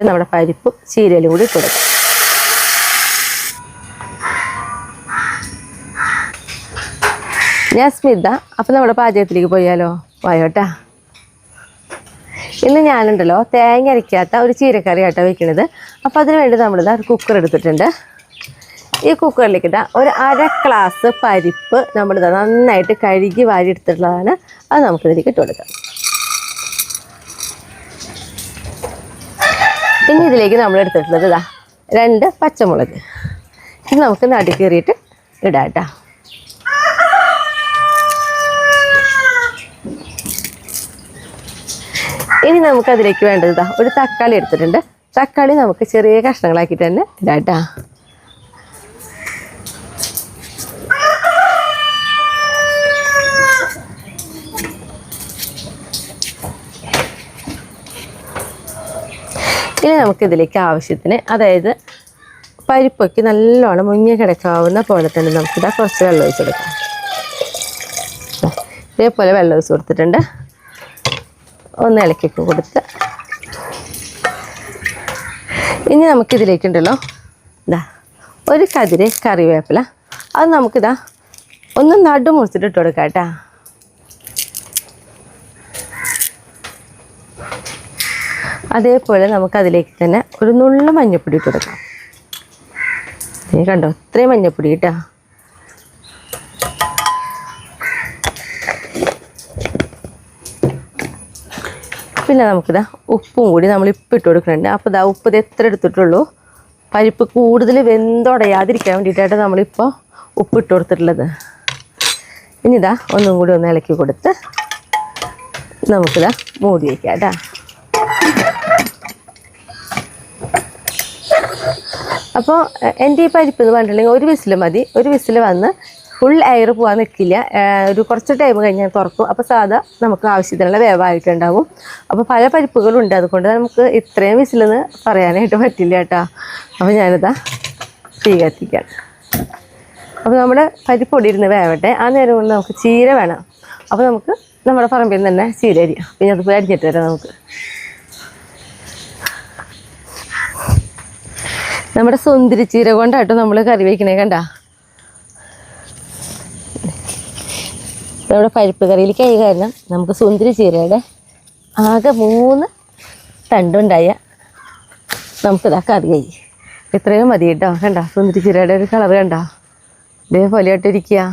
നമ്മുടെ പരിപ്പും ചീരയിലും കൂടി ഇട്ട് കൊടുക്കാം. ഞാൻ സ്മിത. അപ്പം നമ്മുടെ പാചകത്തിലേക്ക് പോയാലോ? പോയോട്ടാ. ഇന്ന് ഞാനുണ്ടല്ലോ തേങ്ങ അരയ്ക്കാത്ത ഒരു ചീരക്കറി ആട്ടോ വയ്ക്കുന്നത്. അപ്പോൾ അതിന് വേണ്ടി നമ്മളിതാ ഒരു കുക്കർ എടുത്തിട്ടുണ്ട്. ഈ കുക്കറിലേക്ക് ഇതാ ഒരു 1/2 ഗ്ലാസ് പരിപ്പ് നമ്മളിതാ നന്നായിട്ട് കഴുകി വാരി എടുത്തിട്ടുള്ളതാണ്. അത് നമുക്കിതിലേക്ക് ഇട്ട് കൊടുക്കാം. ഇനി ഇതിലേക്ക് നമ്മൾ എടുത്തിട്ടുള്ളത് ഇതാ 2 പച്ചമുളക്. ഇത് നമുക്ക് നടുക്കീറിയിട്ട് ഇടാം കേട്ടോ. ഇനി നമുക്കതിലേക്ക് വേണ്ടത് ഇതാ ഒരു തക്കാളി എടുത്തിട്ടുണ്ട്. തക്കാളി നമുക്ക് ചെറിയ കഷ്ണങ്ങളാക്കിയിട്ട് തന്നെ ഇടാം കേട്ടോ. ഇനി നമുക്കിതിലേക്ക് ആവശ്യത്തിന്, അതായത് പരിപ്പൊക്കെ നല്ലോണം മുങ്ങി കിടക്കാവുന്ന പോലെ തന്നെ നമുക്കിതാ കുറച്ച് വെള്ളം ഒഴിച്ച് കൊടുക്കാം. ഇതേപോലെ വെള്ളം ഒഴിച്ച് കൊടുത്തിട്ടുണ്ട്. ഒന്ന് ഇളക്കിയൊക്കെ കൊടുത്ത് ഇനി നമുക്കിതിലേക്കുണ്ടല്ലോ ഇതാ ഒരു കതിര് കറിവേപ്പില. അത് നമുക്കിതാ ഒന്ന് നടു മുറിച്ചിട്ട് ഇട്ട് കൊടുക്കാം കേട്ടോ. അതേപോലെ നമുക്കതിലേക്ക് തന്നെ ഒരു നുള്ളു മഞ്ഞൾപ്പൊടി ഇട്ട് കൊടുക്കാം. കണ്ടോ, ഇത്രയും മഞ്ഞൾപ്പൊടി കേട്ടോ. പിന്നെ നമുക്കിതാ ഉപ്പും കൂടി നമ്മളിപ്പോൾ ഇട്ട് കൊടുക്കുന്നുണ്ട്. അപ്പോൾ ഇതാ ഉപ്പ് ഇത് എത്ര എടുത്തിട്ടുള്ളൂ. പരിപ്പ് കൂടുതൽ വെന്തുടയാതിരിക്കാൻ വേണ്ടിയിട്ടാണ് നമ്മളിപ്പോൾ ഉപ്പ് ഇട്ട് കൊടുത്തിട്ടുള്ളത്. ഇനി ഇതാ ഒന്നും കൂടി ഒന്ന് ഇളക്കി കൊടുത്ത് നമുക്കിതാ മൂടി വയ്ക്കാം കേട്ടോ. അപ്പോൾ എൻ്റെ ഈ പരിപ്പ് എന്ന് പറഞ്ഞിട്ടുണ്ടെങ്കിൽ ഒരു വിസിൽ മതി. ഒരു വിസിൽ വന്ന് ഫുൾ എയർ പോകാൻ നിൽക്കില്ല. ഒരു കുറച്ച് ടൈം കഴിഞ്ഞാൽ തുറക്കും. അപ്പോൾ സാധാ നമുക്ക് ആവശ്യത്തിനുള്ള വേവായിട്ടുണ്ടാവും. അപ്പോൾ പല പരിപ്പുകളുണ്ട്, അതുകൊണ്ട് നമുക്ക് ഇത്രയും വിസിലെന്ന് പറയാനായിട്ട് പറ്റില്ല കേട്ടോ. അപ്പോൾ ഞാനിതാ തീ കത്തിക്കാം. അപ്പോൾ നമ്മുടെ പരിപ്പ് പൊടിയിരുന്ന് വേവട്ടെ. ആ നേരം കൊണ്ട് നമുക്ക് ചീര വേണം. അപ്പോൾ നമുക്ക് നമ്മുടെ പറമ്പിൽ നിന്ന് തന്നെ ചീര അരിയാം. പിന്നെ അത് പോയി അരിഞ്ഞിട്ട് വരാം. നമുക്ക് നമ്മുടെ സുന്ദരി ചീര കൊണ്ടാട്ടോ നമ്മൾ കറി വയ്ക്കണേ. കണ്ട, നമ്മുടെ പരിപ്പ് കറിയിൽ കൈ കാരണം നമുക്ക് സുന്ദരി ചീരയുടെ ആകെ 3 തണ്ടുണ്ടായ നമുക്കിതാ കറി കൈ. ഇത്രയും മതി കേട്ടോ. കണ്ട, സുന്ദരി ചീരയുടെ ഒരു കളർ കണ്ട, ഇതേപോലെ ആയിട്ടിരിക്കുക.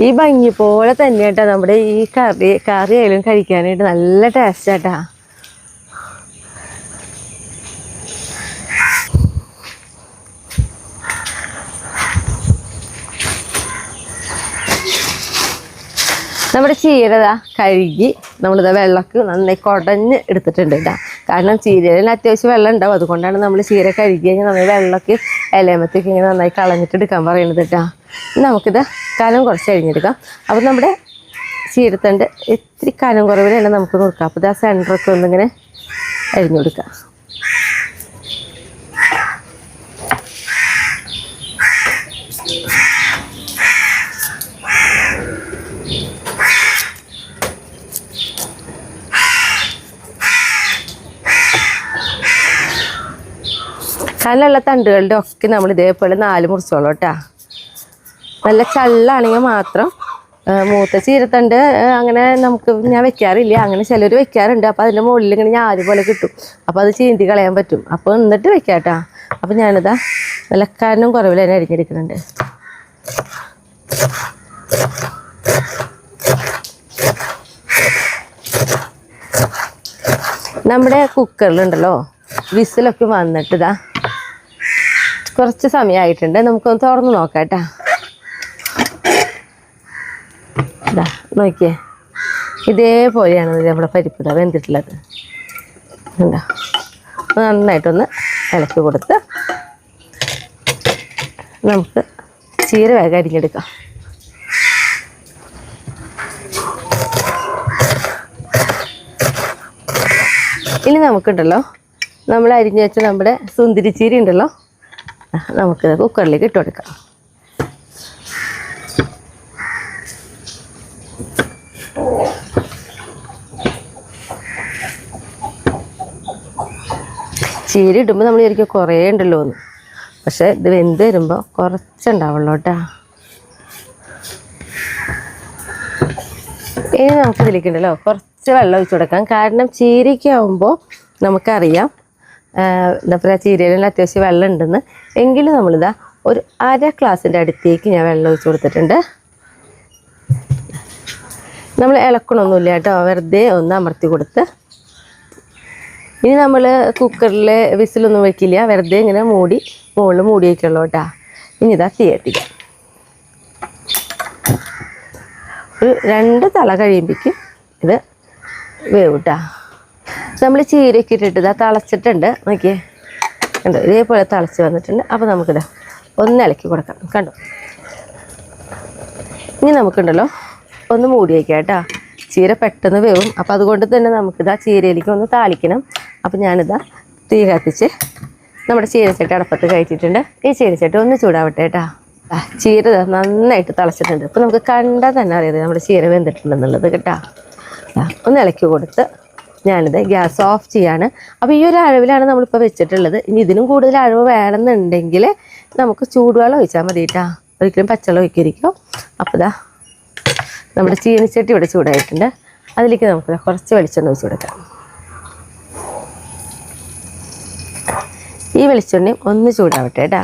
ഈ ഭംഗി പോലെ തന്നെ കേട്ടോ നമ്മുടെ ഈ കറി ആയാലും കഴിക്കാനായിട്ട് നല്ല ടേസ്റ്റാട്ടാ. നമ്മുടെ ചീരതാ കഴുകി നമ്മളിതാ വെള്ളമൊക്കെ നന്നായി കുടഞ്ഞ് എടുത്തിട്ടുണ്ട് കേട്ടോ. കാരണം ചീരയിൽ അത്യാവശ്യം വെള്ളം ഉണ്ടാവും. അതുകൊണ്ടാണ് നമ്മൾ ചീര കഴുകി കഴിഞ്ഞാൽ നമ്മൾ വെള്ളമൊക്കെ ഇലമത്തേക്ക് ഇങ്ങനെ നന്നായി കളഞ്ഞിട്ട് എടുക്കാൻ പറയുന്നത് കേട്ടോ. നമുക്കിത് കനം കുറച്ച് അരിഞ്ഞെടുക്കാം. അപ്പോൾ നമ്മുടെ ചീരത്തണ്ട് ഇത്തിരി കനം കുറവിലാണ് നമുക്ക് നോക്കാം. അപ്പോൾ ഇത് ആ സെൻറ്ററൊക്കെ ഒന്നിങ്ങനെ അരിഞ്ഞു കൊടുക്കാം. കനുള്ള തണ്ടുകളുടെ ഒക്കെ നമ്മൾ ഇതേപോലെ 4 മുറിച്ചോളൂ കേട്ടോ. നല്ല ചള്ളാണെങ്കിൽ മാത്രം. മൂത്ത ചീരത്തണ്ട് അങ്ങനെ ഞാൻ വെക്കാറില്ല. അങ്ങനെ ചിലർ വെക്കാറുണ്ട്. അപ്പോൾ അതിൻ്റെ മുകളിൽ ഇങ്ങനെ ഞാര് പോലെ കിട്ടും. അപ്പോൾ അത് ചീന്തി കളയാൻ പറ്റും. അപ്പോൾ എന്നിട്ട് വെക്കാം കേട്ടോ. അപ്പോൾ ഞാനിതാ നല്ല കനം കുറവിൽ തന്നെ അരിഞ്ഞെടുക്കുന്നുണ്ട്. നമ്മുടെ കുക്കറിലുണ്ടല്ലോ വിസിലൊക്കെ വന്നിട്ട് ഇതാ കുറച്ച് സമയമായിട്ടുണ്ട്. നമുക്കൊന്ന് തുറന്ന് നോക്കാം കേട്ടോ. ഇതാ നോക്കിയേ, ഇതേപോലെയാണ് നമ്മുടെ പരിപ്പ് ഇതാ വെന്തിട്ടുള്ളത്. എന്താ നന്നായിട്ടൊന്ന് ഇളക്കി കൊടുത്ത് നമുക്ക് ചീര വേഗം അരിഞ്ഞെടുക്കാം. ഇനി നമുക്കുണ്ടല്ലോ നമ്മൾ അരിഞ്ഞു വെച്ച നമ്മുടെ സുന്ദരി ചീര ഉണ്ടല്ലോ, നമുക്ക് കുക്കറിലേക്ക് ഇട്ട് കൊടുക്കാം. ചീര ഇടുമ്പോൾ നമ്മൾ ശരിക്കും കുറേ ഉണ്ടല്ലോ എന്ന്, പക്ഷെ ഇത് വെന്ത് വരുമ്പോൾ കുറച്ചുണ്ടാവുള്ളൂ കേട്ടോ. ഇനി നമുക്ക് ഇതിലേക്കുണ്ടല്ലോ കുറച്ച് വെള്ളം ഒഴിച്ചു കൊടുക്കാം. കാരണം ചീരയ്ക്കാവുമ്പോൾ നമുക്കറിയാം എന്താ പറയുക, ചീരയിൽ അത്യാവശ്യം വെള്ളം ഉണ്ടെന്ന്. എങ്കിലും നമ്മളിതാ ഒരു 1/2 ഗ്ലാസിൻ്റെ അടുത്തേക്ക് ഞാൻ വെള്ളം ഒഴിച്ചു കൊടുത്തിട്ടുണ്ട്. നമ്മൾ ഇളക്കണമൊന്നുമില്ല കേട്ടോ, വെറുതെ ഒന്ന് അമർത്തി കൊടുത്ത്. ഇനി നമ്മൾ കുക്കറിൽ വിസിലൊന്നും വെക്കില്ല, വെറുതെ ഇങ്ങനെ മുകളിൽ മൂടി വയ്ക്കുള്ളൂ കേട്ടോ. ഇനി ഇതാ തീ കത്തിക്കാം. ഒരു 2 തള കഴിയുമ്പോഴേക്കും ഇത് വേവിട്ടാ. നമ്മൾ ചീരയൊക്കെ ഇട്ടിട്ട് ഇതാ തിളച്ചിട്ടുണ്ട്, നോക്കിയേ കണ്ടോ, ഇതേപോലെ തിളച്ച് വന്നിട്ടുണ്ട്. അപ്പോൾ നമുക്കിതാ ഒന്ന് ഇളക്കി കൊടുക്കാം, കണ്ടോ. ഇനി നമുക്കുണ്ടല്ലോ ഒന്ന് മൂടി വയ്ക്കാം കേട്ടോ, ചീര പെട്ടെന്ന് വേവും. അപ്പോൾ അതുകൊണ്ട് തന്നെ നമുക്കിതാ ചീരയിലേക്ക് ഒന്ന് താളിക്കണം. അപ്പോൾ ഞാനിതാ തീ കത്തിച്ച് നമ്മുടെ ചീരച്ചട്ടി അടപ്പത്ത് കയറ്റിയിട്ടുണ്ട്. ഈ ചീരച്ചട്ടി ഒന്ന് ചൂടാവട്ടെ കേട്ടോ. ചീര നന്നായിട്ട് തിളച്ചിട്ടുണ്ട്. അപ്പോൾ നമുക്ക് കണ്ടാൽ തന്നെ അറിയാതെ നമ്മുടെ ചീര വെന്തിട്ടുണ്ടെന്നുള്ളത് കേട്ടോ. ഒന്ന് ഇളക്കി കൊടുത്ത് ഞാനിത് ഗ്യാസ് ഓഫ് ചെയ്യാണ്. അപ്പോൾ ഈ ഒരു അളവിലാണ് നമ്മളിപ്പോൾ വെച്ചിട്ടുള്ളത്. ഇനി ഇതിനും കൂടുതൽ അളവ് വേണമെന്നുണ്ടെങ്കിൽ നമുക്ക് ചൂടുവെള്ളം ഒഴിച്ചാൽ മതി കേട്ടോ, ഒരിക്കലും പച്ചവെള്ളം ഒഴിക്കരിക്കും. അപ്പോൾ ഇതാ നമ്മുടെ ചീനിച്ചട്ടി ഇവിടെ ചൂടായിട്ടുണ്ട്. അതിലേക്ക് നമുക്ക് കുറച്ച് വെളിച്ചെണ്ണ ഒഴിച്ച് കൊടുക്കാം. ഈ വെളിച്ചെണ്ണയും ഒന്ന് ചൂടാവട്ടെ കേട്ടോ.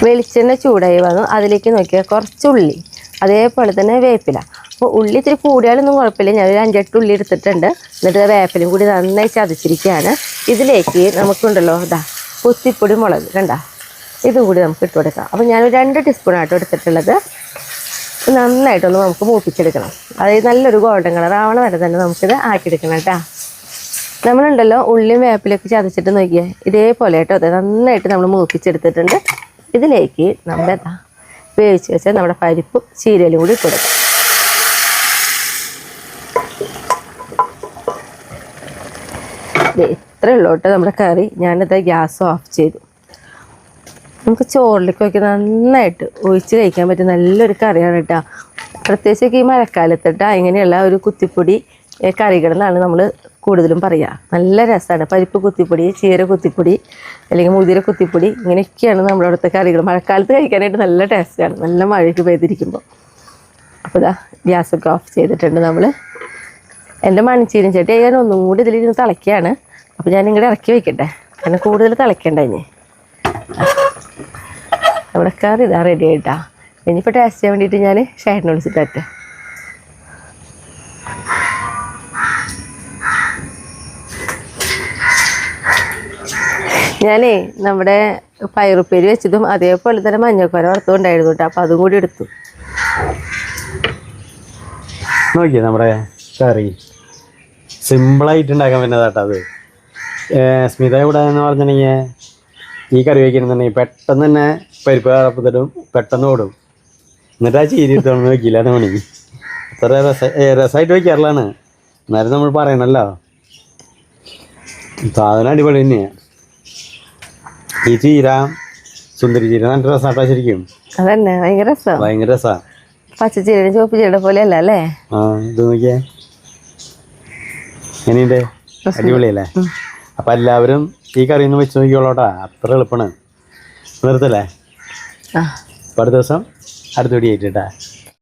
വെളിച്ചെണ്ണ ചൂടായി വന്നു. അതിലേക്ക് നോക്കിയാൽ കുറച്ച് ഉള്ളി, അതേപോലെ തന്നെ വേപ്പില. അപ്പോൾ ഉള്ളി ഇത്തിരി കൂടിയാലൊന്നും കുഴപ്പമില്ല, ഞാനൊരു 5-8 ഉള്ളി എടുത്തിട്ടുണ്ട്. എന്നിട്ട് വേപ്പിലും കൂടി നന്നായി ചതച്ചിരിക്കുകയാണ്. ഇതിലേക്ക് നമുക്കുണ്ടല്ലോ ഇതാ കുത്തിപ്പൊടി മുളക് കണ്ട, ഇതും കൂടി നമുക്ക് ഇട്ട് കൊടുക്കാം. അപ്പോൾ ഞാനൊരു 2 ടീസ്പൂണായിട്ട് എടുത്തിട്ടുള്ളത്. നന്നായിട്ടൊന്ന് നമുക്ക് മൂപ്പിച്ചെടുക്കണം. അതായത് നല്ലൊരു ഗോൾഡൻ കളർ ആവണ വരെ തന്നെ നമുക്കിത് ആക്കിയെടുക്കണം കേട്ടോ. നമ്മളുണ്ടല്ലോ ഉള്ളിയും വേപ്പിലൊക്കെ ചതച്ചിട്ട് നോക്കിയാൽ ഇതേപോലെ കേട്ടോ, അത് നന്നായിട്ട് നമ്മൾ മൂപ്പിച്ചെടുത്തിട്ടുണ്ട്. ഇതിലേക്ക് നമ്മുടെ വേവിച്ച് വെച്ചാൽ നമ്മുടെ പരിപ്പും ചീരയിലും കൂടി ഇട്ട് കൊടുക്കാം. ഇത്രയേ ഉള്ളൂ കേട്ടോ നമ്മുടെ കറി. ഞാനിത് ഗ്യാസ് ഓഫ് ചെയ്തു. നമുക്ക് ചോറിലേക്കൊക്കെ നന്നായിട്ട് ഒഴിച്ച് കഴിക്കാൻ പറ്റിയ നല്ലൊരു കറിയാണ് കേട്ടോ. പ്രത്യേകിച്ചൊക്കെ ഈ മഴക്കാലത്ത് കേട്ടോ, ഇങ്ങനെയുള്ള ഒരു കുത്തിപ്പൊടി കറികളെന്നാണ് നമ്മൾ കൂടുതലും പറയുക. നല്ല രസമാണ്. പരിപ്പ് കുത്തിപ്പൊടി, ചീര കുത്തിപ്പൊടി, അല്ലെങ്കിൽ മുതിര കുത്തിപ്പൊടി, ഇങ്ങനെയൊക്കെയാണ് നമ്മുടെ അവിടുത്തെ കറികൾ. മഴക്കാലത്ത് കഴിക്കാനായിട്ട് നല്ല ടേസ്റ്റാണ്, നല്ല മഴയ്ക്ക് പെയ്തിരിക്കുമ്പോൾ. അപ്പോൾ ഇതാ ഗ്യാസൊക്കെ ഓഫ് ചെയ്തിട്ടുണ്ട് നമ്മൾ. എൻ്റെ മൺചീനും ചേട്ടി ഞാൻ ഒന്നും കൂടി ഇതിലിരുന്ന് തിളയ്ക്കുകയാണ്. അപ്പോൾ ഞാൻ ഇങ്ങോട്ട് ഇറക്കി വയ്ക്കട്ടെ, കാരണം കൂടുതൽ തിളയ്ക്കണ്ട. ഇനി നമ്മുടെ കറി ഇതാ റെഡി ആയിട്ടാ. ഇനിയിപ്പോൾ ടേസ്റ്റ് ചെയ്യാൻ വേണ്ടിയിട്ട് ഞാൻ ഷേട്ടിനെ വിളിച്ചിട്ട് ഞാനേ നമ്മുടെ പയറുപ്പേരി വെച്ചതും അതേപോലെ തന്നെ മഞ്ഞക്കോര വറുത്തുകൊണ്ടായിരുന്നു കേട്ടോ. അപ്പോൾ അതും കൂടി എടുത്തു. നോക്കിയേ നമ്മുടെ കറി സിമ്പിളായിട്ട് ഉണ്ടാക്കാൻ പറ്റുന്നതാട്ടോ അത്. സ്മിത ഇവിടെ എന്ന് പറഞ്ഞിട്ടുണ്ടെങ്കിൽ ഈ കറി വയ്ക്കുന്നുണ്ടെങ്കിൽ പെട്ടെന്ന് തന്നെ പരിപ്പ് കടപ്പത്തിടും, പെട്ടെന്ന് ഓടും. എന്നിട്ട് ആ ചീരി എടുത്തോണ്ട് നോക്കിയില്ല എന്ന് മണി. അത്ര രസമായിട്ട് വയ്ക്കാറുള്ളതാണ്. എന്നാലും നമ്മൾ പറയണല്ലോ, സാധനം അടിപൊളി തന്നെയാണ്. ഈ ചീര സുന്ദരി ചീര നല്ല രസമാട്ടോ ശരിക്കും. അതന്നെ ഭയങ്കര രസമാണ്, ഭയങ്കര രസമാണ്. പച്ചച്ചീര ചുവപ്പ് ചീര പോലെയല്ല അല്ലേ? ആ ഇത് നോക്കിയേ എങ്ങനെയുണ്ട്, അടിപൊളിയല്ലേ? അപ്പം എല്ലാവരും ഈ കറി ഒന്ന് വെച്ച് നോക്കിയോളൂട്ടാ, അത്ര എളുപ്പമാണ്. നിർത്തല്ലേ? അപ്പം അടുത്ത ദിവസം അടുത്ത വീഡിയോ ആയിട്ടാ.